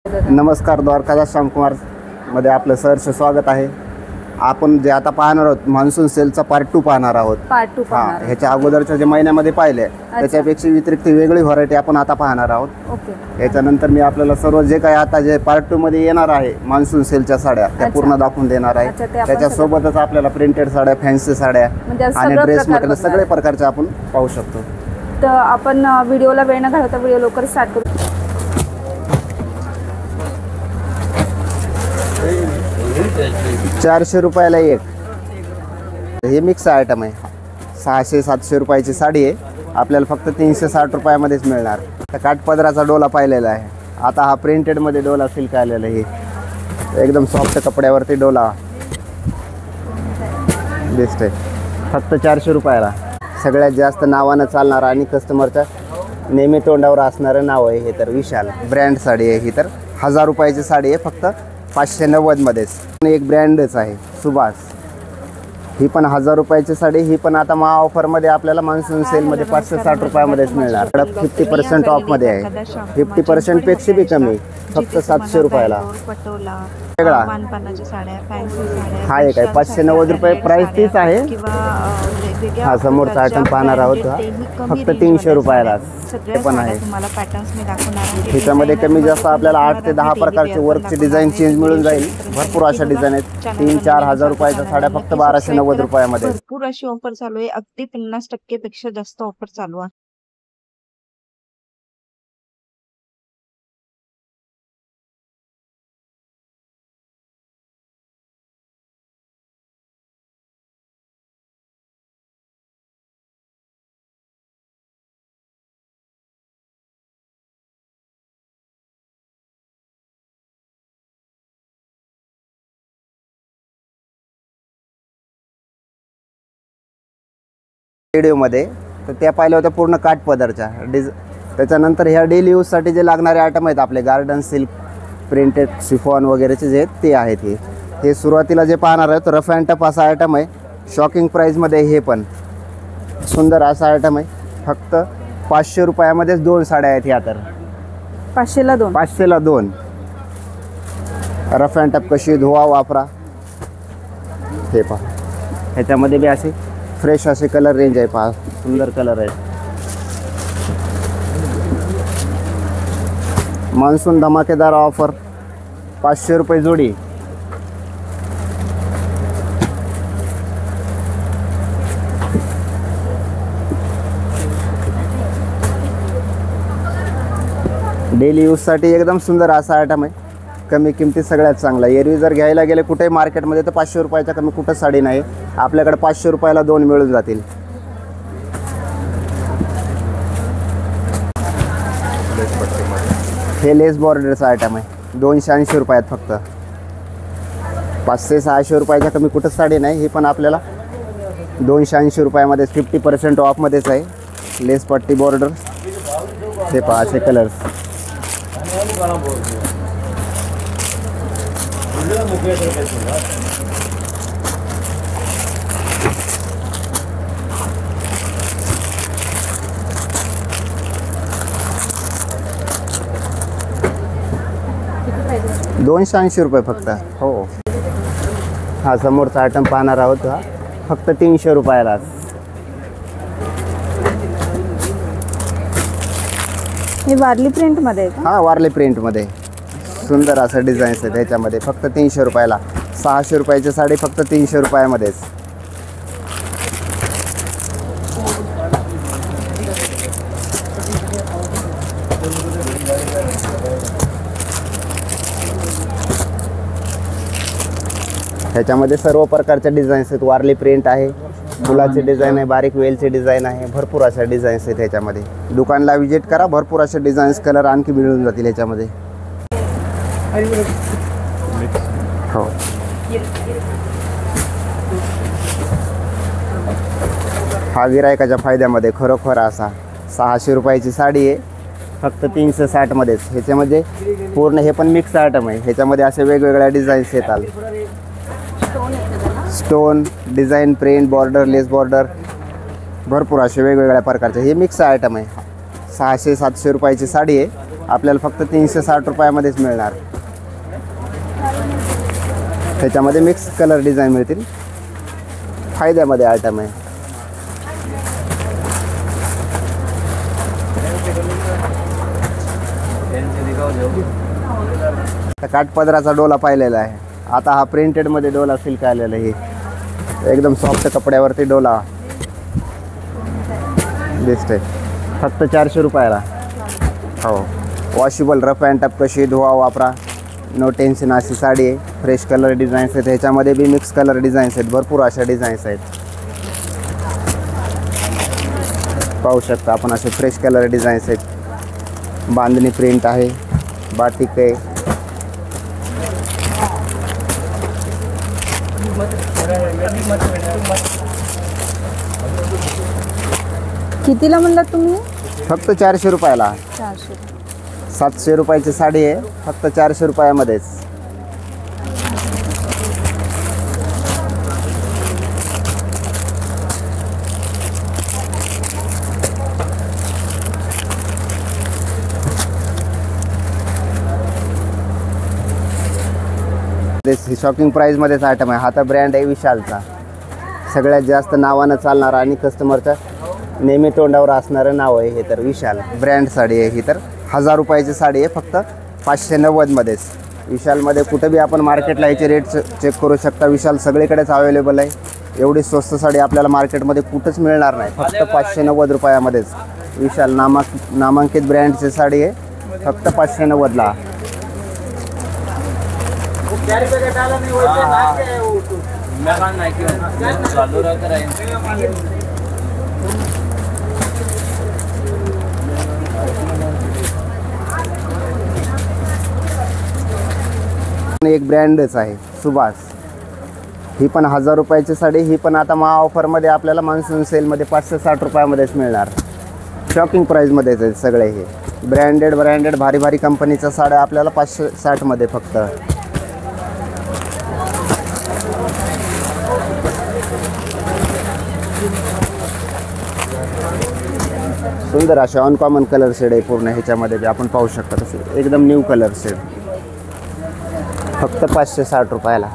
नमस्कार, द्वारकादास श्यामकुमार मध्ये आपलं सहर्ष स्वागत आहे। आपण जे आता पाहणार आहोत मान्सून सेलचा पार्ट 2 पाहणार आहोत। पार्ट 2 पाहणार ह्याच्या अगोदरच्या जे महिन्यामध्ये पाहिले त्याच्यापेक्षा व्यतिरिक्त वेगळी व्हरायटी आपण आता पाहणार आहोत। ओके। याच्यानंतर मी आपल्याला सर्व जे काही आता जे पार्ट 2 मध्ये येणार आहे मान्सून सेलच्या साड्या त्या पूर्ण दाखवून देणार आहे। त्याच्यासोबतच आपल्याला प्रिंटेड साड्या, फॅन्सी साड्या आणि ड्रेस मटेरियल सगळे प्रकारचे आपण पाहू शकतो। तर आपण व्हिडिओला वेळ न घालवता व्हिडिओ लवकर स्टार्ट करू। 400 रुपयाला एक हे मिक्स आयटम आहे। 600-700 रुपयाची साडी आहे, आपल्याला फक्त 360 रुपयामध्येच मिळणार। तर काठपदराचा डोला पाहिलेला आहे। आता हा प्रिंटेडमध्ये डोला सिल्क आलेला आहे, एकदम सॉफ्ट कपड्यावरती डोला बेस्ट आहे, फक्त 400 रुपयाला। सगळ्यात जास्त नावानं चालणारं आणि कस्टमरच्या नेहमी तोंडावर असणारं नाव आहे हे तर विशाल ब्रँड साडी आहे। ही तर 1000 रुपयाची साडी आहे, फक्त 590 मध्येच। एक ब्रँडच आहे सुभाष, ही पण 1000 रुपयाची साडी। ही पण आता मा ऑफरमध्ये आपल्याला मान्सून सेलमध्ये 560 रुपयामध्येच मिळणार। 50% ऑफमध्ये आहे, 50% पेक्षा बी कमी, फक्त 700 रुपयाला। वेगळा हा एक आहे 590 रुपये प्राइस तीच आहे। हा समोरचा आयटम पाहणार आहोत हा फक्त 300 रुपयाला हे पण आहे। ह्याच्यामध्ये कमी जास्त आपल्याला 8 ते 10 प्रकारचे वर्कचे डिझाईन चेंज मिळून जाईल। भरपूर अशा डिझाईन आहेत। 3-4 हजार रुपयाच्या साड्या फक्त 1290 रुपयामध्ये। भरपूर अशी ऑफर चालू आहे, अगदी 50% पेक्षा जास्त ऑफर चालू आहे। व्हिडिओमध्ये तर त्या पाहिल्या होत्या पूर्ण काठपदरच्या त्याच्यानंतर ह्या डेली यूजसाठी जे लागणारे आयटम आहेत आपले गार्डन सिल्क, प्रिंटेड शिफॉन वगैरेचे जे आहेत ते आहेत। हे सुरुवातीला जे पाहणार आहेत रफ अँड टफ असा आयटम आहे, शॉकिंग प्राईजमध्ये। हे पण सुंदर असा आयटम आहे, फक्त 500 रुपयामध्येच 2 साड्या आहेत। ह्या तर 500ला 2 500ला 2 रफ अँड टफ, कशी धुवा वापरा। हे पहा, ह्याच्यामध्ये बी असे फ्रेश असे कलर रेंज आहे, पहा सुंदर कलर आहे। मान्सून धमाकेदार ऑफर, 500 रुपये जोडी। डेली यूजसाठी एकदम सुंदर असा आयटम आहे, कमी किमतीत सगळ्यात चांगला। एरवी जर घ्यायला गेले कुठेही मार्केटमध्ये तर 500 रुपयाच्या कमी कुठंच साडी नाही, आपल्याकडे 500 रुपयाला 2 मिळून जातील। हे लेस बॉर्डरचं आयटम आहे, 280 रुपयात फक्त। 500-600 रुपयाच्या कमी कुठंच साडी नाही, ही पण आपल्याला 280 रुपयामध्ये 50% ऑफमध्येच आहे। लेस पट्टी बॉर्डर, हे पहा असे कलर्स। ₹280 रुपये फक्त। हो, हा समोरचा आयटम पाहणार आहोत हा फक्त 300 रुपयालाच। हे वारली प्रिंट मध्ये आहे का? हा वारली प्रिंटमध्ये सुंदर असं डिझाईन्स आहे त्याच्यामध्ये, फक्त 300 रुपयाला। 600 रुपयाची साडी फक्त 300 रुपयामध्येच। ह्याच्यामध्ये सर्व प्रकारच्या डिझाईन्स आहेत। वारली प्रिंट आहे, फुलाचे डिझाईन आहे, बारीक वेलचे डिझाईन आहे, भरपूर अशा डिझाईन्स आहेत ह्याच्यामध्ये। दुकानला व्हिजिट करा, भरपूर असे डिझाईन्स कलर आणखी मिळून जातील ह्याच्यामध्ये। हो, हा गिरायकाच्या फायद्यामध्ये खरोखर असा 600 रुपयाची साडी आहे, फक्त 360 मध्येच। ह्याच्यामध्ये पूर्ण हे पण मिक्स आयटम आहे, ह्याच्यामध्ये असे वेगवेगळ्या डिझाईन्स येतात। स्टोन डिझाईन, प्रिंट, बॉर्डर, लेस बॉर्डर, भरपूर असे वेगवेगळ्या प्रकारचे हे मिक्स आयटम आहे। 600-700 रुपयाची साडी आहे, आपल्याला फक्त 360 रुपयामध्येच मिळणार. त्याच्यामध्ये मिक्स कलर डिझाईन मिळतील. फायद्यामध्ये आयटम आहे. काठपदराचा डोला पाहिलेला आहे. आता हा प्रिंटेडमध्ये डोला सिल्क आलेला आहे. एकदम सॉफ्ट कपड्यावरती डोला दिसते. फक्त 400 रुपयाला. हो, वॉशेबल, रफ अँड टफ, कशी धुवा वापरा, नो टेन्शन अशी साडी आहे. फ्रेश कलर डिझाईन्स आहेत. ह्याच्यामध्ये बी मिक्स कलर डिझाईन्स आहेत. भरपूर अशा डिझाईन्स आहेत. पाहू शकता आपण असे फ्रेश कलर डिझाईन्स आहेत. बांधणी प्रिंट आहे, बाटिक आहे. कितीला म्हणलात तुम्ही? फक्त 400 रुपयाला. 400. 700 रुपयाची साडी आहे. फक्त 400 रुपयामध्येच. शॉकिंग प्राईजमध्येच आयटम आहे. हा तर ब्रँड आहे विशालचा. सगळ्यात जास्त नावानं चालणारा आणि कस्टमरच्या नेहमी तोंडावर असणारं नाव आहे हे तर विशाल. ब्रँड साडी आहे ही. तर 1000 रुपयाची साडी आहे. फक्त 590मध्येच. विशालमध्ये कुठं बी आपण मार्केटला याचे रेट चेक करू शकता. विशाल सगळीकडेच अवेलेबल आहे. एवढी स्वस्त साडी आपल्याला मार्केटमध्ये कुठंच मिळणार नाही. फक्त 590 रुपयामध्येच. विशाल नामांकित ब्रँडची साडी आहे. फक्त 590ला. एक ब्रँडच आहे सुभाष. ही पण 1000 रुपयाची साडी. ही पण आता महा ऑफरमध्ये आपल्याला मान्सून सेलमध्ये 560 रुपयामध्येच मिळणार. शॉकिंग प्राईजमध्येच आहेत सगळे. हे ब्रँडेड भारी भारी कंपनीच्या साड्या आपल्याला 560मध्ये फक्त. सुंदर असे अनकॉमन कलर शेड आहे पूर्ण. ह्याच्यामध्ये आपण पाहू शकता तसे एकदम न्यू कलर शेड. फक्त 560 रुपयाला.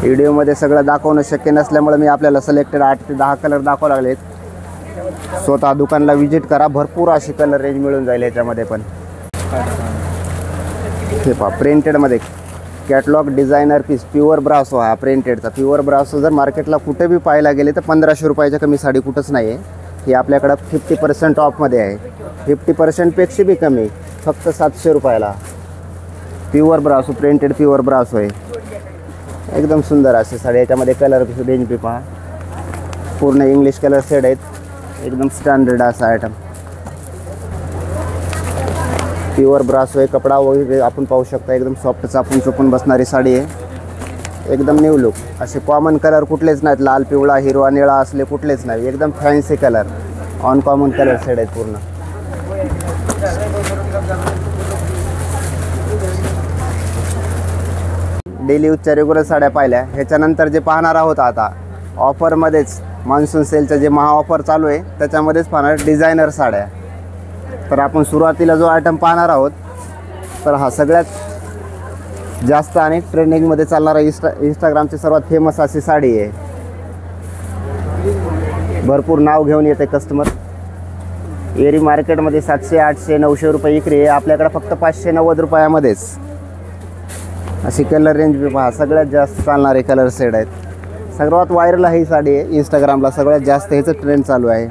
व्हिडिओमध्ये सगळं दाखवणं शक्य नसल्यामुळे मी आपल्याला सिलेक्टेड 8 ते 10 कलर दाखवावे लागलेत. स्वतः दुकानला व्हिजिट करा. भरपूर अशी कलर रेंज मिळून जाईल याच्यामध्ये पण. हे पहा प्रिंटेडमध्ये कॅटलॉग डिझायनर पीस प्युअर ब्रासो. हा प्रिंटेडचा प्युअर ब्रासो जर मार्केटला कुठे बी पाहायला गेले तर 1500 रुपयाच्या कमी साडी कुठंच नाही आहे. ही आपल्याकडं 50% ऑफमध्ये आहे. 50%पेक्षा बी कमी. फक्त 700 रुपयाला. प्युअर ब्रासो, प्रिंटेड प्युअर ब्रासो आहे. एकदम सुंदर असे साडी. याच्यामध्ये कलर रेंज बी पहा. पूर्ण इंग्लिश कलर शेड आहेत. एकदम स्टँडर्ड असा आयटम. प्युअर ब्रासो आहे. कपडा वगैरे आपण पाहू शकता. एकदम सॉफ्ट चापून चुपून बसणारी साडी आहे. एकदम न्यू लुक. असे कॉमन कलर कुठलेच नाहीत. लाल, पिवळा, हिरवा, निळा असले कुठलेच नाही. एकदम fancy colour. Uncommon colour shade आहेत पूर्ण. डेली यूजच्या रेग्युलर साड्या पाहिल्या. ह्याच्यानंतर जे पाहणार आहोत आता ऑफरमध्येच मान्सून सेलचं जे महा ऑफर चालू आहे त्याच्यामध्येच पाहणार डिझायनर साड्या. तर आपण सुरुवातीला जो आयटम पाहणार आहोत तर हा सगळ्यात जास्त आणि ट्रेंडिंगमध्ये चालणारा इंस्टाग्रामची सर्वात फेमस अशी साडी आहे. भरपूर नाव घेऊन येते कस्टमर. एरी मार्केटमध्ये 700, 800, 900 रुपये विक्री आहे. आपल्याकडे फक्त 590 रुपयामध्येच. अशी कलर रेंज बी पहा. सगळ्यात जास्त चालणारे कलर शेड आहेत. सर्वात व्हायरल ही साडी आहे. इंस्टाग्रामला सगळ्यात जास्त ह्याचं ट्रेंड चालू आहे.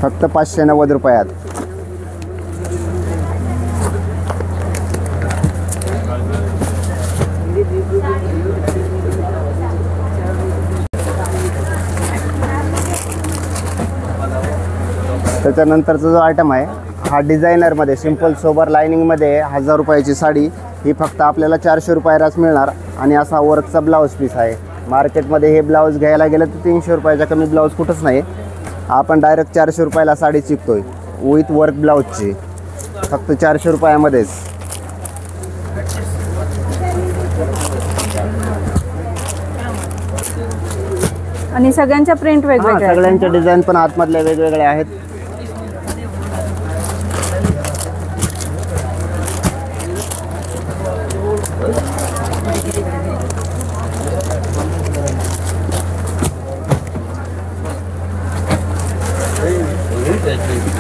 फक्त 590 रुपयात. त्याच्यानंतरचा जो आयटम आहे हा डिझायनरमध्ये सिंपल सोबर लाइनिंगमध्ये 1000 रुपयाची साडी. ही फक्त आपल्याला 400 रुपयालाच मिळणार. आणि असा वर्कचा ब्लाऊज पीस आहे. मार्केटमध्ये हे ब्लाऊज घ्यायला गेलं तर 300 रुपयाच्या कमी ब्लाऊज कुठंच नाही. आपण डायरेक्ट 400 रुपयाला साडी शिकतोय विथ वर्क ब्लाऊजची. फक्त 400 रुपयामध्येच. आणि सगळ्यांच्या प्रिंट हां, वेगवेगळ्या आहेत. सगळ्यांचे डिझाईन पण आतमधले वेगवेगळे आहेत.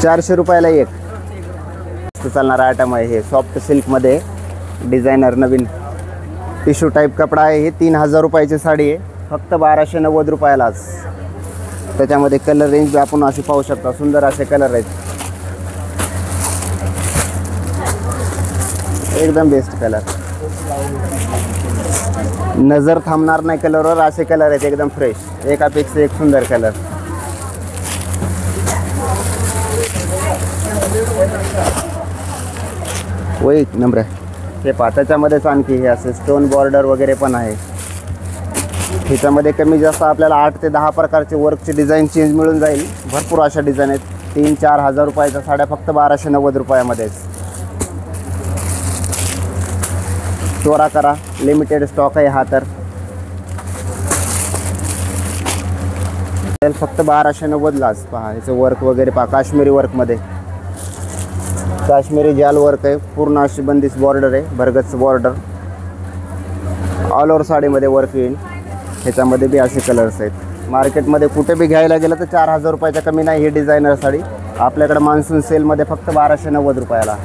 ₹400 एक मस्त चालणारा आयटम आहे. हे सॉफ्ट सिल्कमध्ये डिझायनर नवीन टिश्यू टाईप कपडा आहे. हे ₹3000 साडी आहे, फक्त ₹1290 त्याच्यामध्ये कलर रेंज आपण अशी पाहू शकता. सुंदर असे कलर आहेत, एकदम बेस्ट कलर. नजर थांबणार नाही कलरवर, असे कलर आहेत एकदम फ्रेश, एकापेक्षा एक सुंदर कलर. वही नंबर हे पहा, त्याच्यामध्येच आणखी हे असे स्टोन बॉर्डर वगैरे पण आहे. ह्याच्यामध्ये कमी जास्त आपल्याला 8 ते 10 प्रकारचे वर्कचे डिझाईन चेंज मिळून जाईल. भरपूर अशा डिझाईन आहेत. 3-4 हजार रुपयाच्या साड्या फक्त ₹1290मध्येच. त्वरा करा, लिमिटेड स्टॉक आहे हा. तर फक्त 1290लाच. पहा ह्याचं वर्क वगैरे पहा, काश्मीरी वर्कमध्ये काश्मीरी जाल वर्क आहे. पूर्ण अशी बंदिश बॉर्डर आहे, भरगच बॉर्डर. ऑल ओव्हर साडीमध्ये वर्क येईल. ह्याच्यामध्ये बी असे कलर्स आहेत. मार्केटमध्ये कुठे बी घ्यायला गेलं तर ₹4000 कमी नाही ही डिझायनर साडी. आपल्याकडे मान्सून सेलमध्ये फक्त ₹1290